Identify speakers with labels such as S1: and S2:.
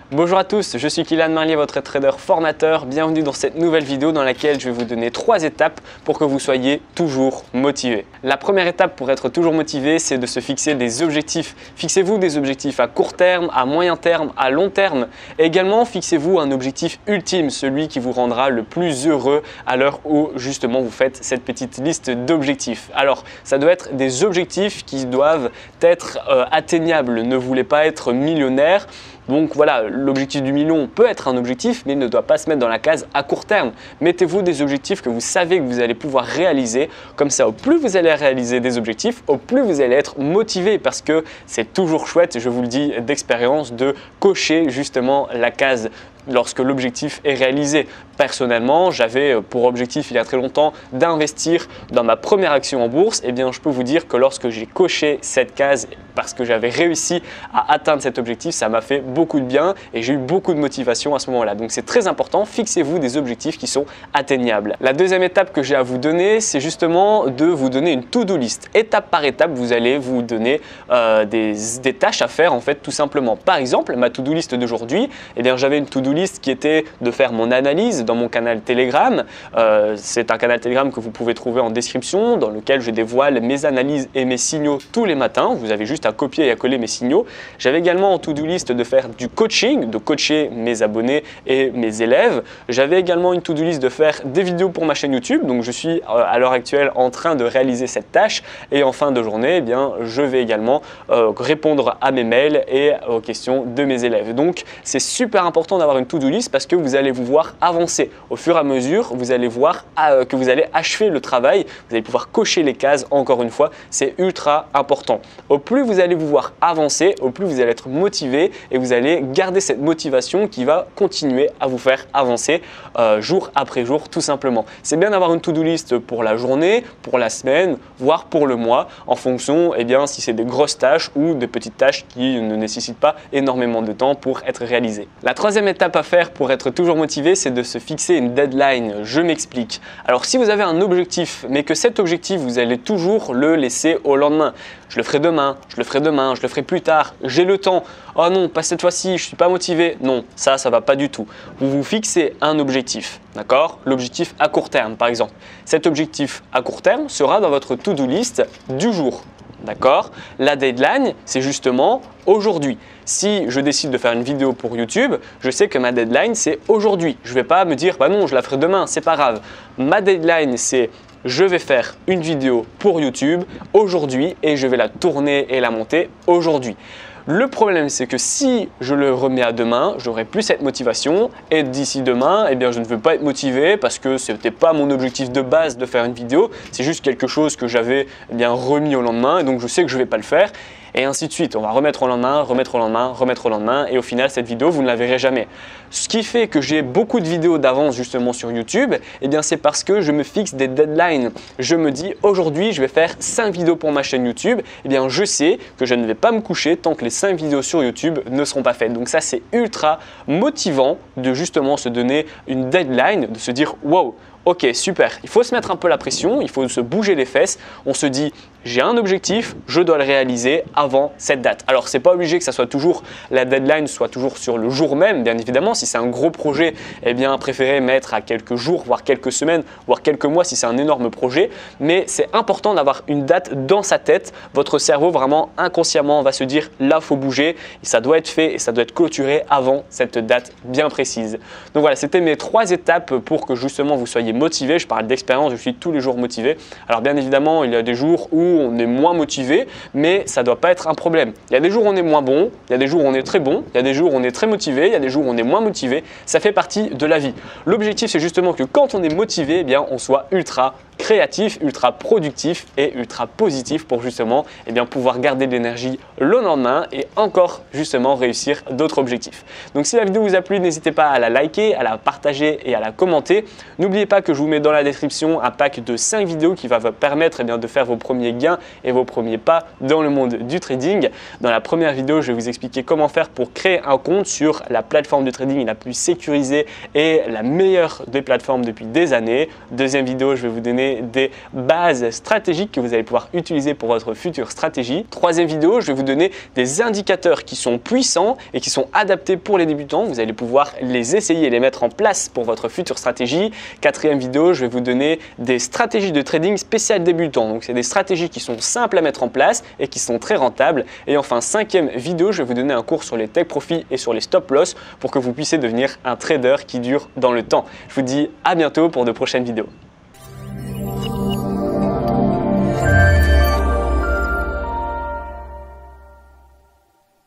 S1: Bonjour à tous, je suis Kylian Marlier, votre trader formateur. Bienvenue dans cette nouvelle vidéo dans laquelle je vais vous donner 3 étapes pour que vous soyez toujours motivé. La première étape pour être toujours motivé, c'est de se fixer des objectifs. Fixez-vous des objectifs à court terme, à moyen terme, à long terme. Et également, fixez-vous un objectif ultime, celui qui vous rendra le plus heureux à l'heure où justement vous faites cette petite liste d'objectifs. Alors, ça doit être des objectifs qui doivent être atteignables. Ne voulez pas être millionnaire. Donc voilà, l'objectif du million peut être un objectif, mais il ne doit pas se mettre dans la case à court terme. Mettez-vous des objectifs que vous savez que vous allez pouvoir réaliser. Comme ça, au plus vous allez réaliser des objectifs, au plus vous allez être motivé parce que c'est toujours chouette, je vous le dis d'expérience, de cocher justement la case lorsque l'objectif est réalisé. Personnellement, j'avais pour objectif il y a très longtemps d'investir dans ma première action en bourse. Eh bien, je peux vous dire que lorsque j'ai coché cette case parce que j'avais réussi à atteindre cet objectif, ça m'a fait beaucoup de bien et j'ai eu beaucoup de motivation à ce moment-là. Donc, c'est très important, fixez-vous des objectifs qui sont atteignables. La deuxième étape que j'ai à vous donner, c'est justement de vous donner une to-do list. Étape par étape, vous allez vous donner des tâches à faire en fait tout simplement. Par exemple, ma to-do list d'aujourd'hui, eh bien, j'avais une to-do list qui était de faire mon analyse dans mon canal Telegram. C'est un canal Telegram que vous pouvez trouver en description dans lequel je dévoile mes analyses et mes signaux tous les matins. Vous avez juste à copier et à coller mes signaux. J'avais également en to-do list de faire du coaching, de coacher mes abonnés et mes élèves. J'avais également une to-do list de faire des vidéos pour ma chaîne YouTube. Donc je suis à l'heure actuelle en train de réaliser cette tâche et en fin de journée, eh bien, je vais également répondre à mes mails et aux questions de mes élèves. Donc c'est super important d'avoir une to-do list parce que vous allez vous voir avancer. Au fur et à mesure, vous allez voir que vous allez achever le travail. Vous allez pouvoir cocher les cases encore une fois. C'est ultra important. Au plus vous allez vous voir avancer, au plus vous allez être motivé et vous allez garder cette motivation qui va continuer à vous faire avancer jour après jour tout simplement. C'est bien d'avoir une to-do list pour la journée, pour la semaine, voire pour le mois en fonction si c'est des grosses tâches ou des petites tâches qui ne nécessitent pas énormément de temps pour être réalisées. La troisième étape à faire pour être toujours motivé, c'est de se fixer une deadline. Je m'explique. Alors si vous avez un objectif, mais que cet objectif, vous allez toujours le laisser au lendemain. Je le ferai demain, je le ferai demain, je le ferai plus tard, j'ai le temps. Oh non, pas cette fois-ci, je ne suis pas motivé. Non, ça va pas du tout. Vous vous fixez un objectif, d'accord? L'objectif à court terme, par exemple. Cet objectif à court terme sera dans votre to-do list du jour. D'accord? La deadline, c'est justement aujourd'hui. Si je décide de faire une vidéo pour YouTube, je sais que ma deadline, c'est aujourd'hui. Je ne vais pas me dire, bah non, je la ferai demain, c'est pas grave. Ma deadline, c'est je vais faire une vidéo pour YouTube aujourd'hui et je vais la tourner et la monter aujourd'hui. Le problème, c'est que si je le remets à demain, j'aurai plus cette motivation et d'ici demain, je ne veux pas être motivé parce que ce n'était pas mon objectif de base de faire une vidéo. C'est juste quelque chose que j'avais remis au lendemain et donc je sais que je ne vais pas le faire. Et ainsi de suite, on va remettre au lendemain, remettre au lendemain, remettre au lendemain et au final cette vidéo vous ne la verrez jamais. Ce qui fait que j'ai beaucoup de vidéos d'avance justement sur YouTube, c'est parce que je me fixe des deadlines. Je me dis aujourd'hui je vais faire 5 vidéos pour ma chaîne YouTube, je sais que je ne vais pas me coucher tant que les 5 vidéos sur YouTube ne seront pas faites. Donc ça c'est ultra motivant de justement se donner une deadline, de se dire wow. Ok, super. Il faut se mettre un peu la pression, il faut se bouger les fesses. On se dit, j'ai un objectif, je dois le réaliser avant cette date. Alors, ce n'est pas obligé que ça soit toujours la deadline, soit toujours sur le jour même, bien évidemment. Si c'est un gros projet, préférez mettre à quelques jours, voire quelques semaines, voire quelques mois si c'est un énorme projet. Mais c'est important d'avoir une date dans sa tête. Votre cerveau, vraiment inconsciemment, va se dire, là, il faut bouger. Et ça doit être fait et ça doit être clôturé avant cette date bien précise. Donc voilà, c'était mes 3 étapes pour que justement vous soyez motivé. Je parle d'expérience, je suis tous les jours motivé. Alors bien évidemment, il y a des jours où on est moins motivé, mais ça ne doit pas être un problème. Il y a des jours où on est moins bon, il y a des jours où on est très bon, il y a des jours où on est très motivé, il y a des jours où on est moins motivé. Ça fait partie de la vie. L'objectif, c'est justement que quand on est motivé, on soit ultra créatif, ultra productif et ultra positif pour justement pouvoir garder de l'énergie le lendemain et encore justement réussir d'autres objectifs. Donc si la vidéo vous a plu, n'hésitez pas à la liker, à la partager et à la commenter. N'oubliez pas que je vous mets dans la description un pack de 5 vidéos qui va vous permettre de faire vos premiers gains et vos premiers pas dans le monde du trading. Dans la première vidéo, je vais vous expliquer comment faire pour créer un compte sur la plateforme de trading la plus sécurisée et la meilleure des plateformes depuis des années. Deuxième vidéo, je vais vous donner donner des bases stratégiques que vous allez pouvoir utiliser pour votre future stratégie. Troisième vidéo, je vais vous donner des indicateurs qui sont puissants et qui sont adaptés pour les débutants. Vous allez pouvoir les essayer et les mettre en place pour votre future stratégie. Quatrième vidéo, je vais vous donner des stratégies de trading spéciales débutants. Donc c'est des stratégies qui sont simples à mettre en place et qui sont très rentables. Et enfin, cinquième vidéo, je vais vous donner un cours sur les take profit et sur les stop loss pour que vous puissiez devenir un trader qui dure dans le temps. Je vous dis à bientôt pour de prochaines vidéos.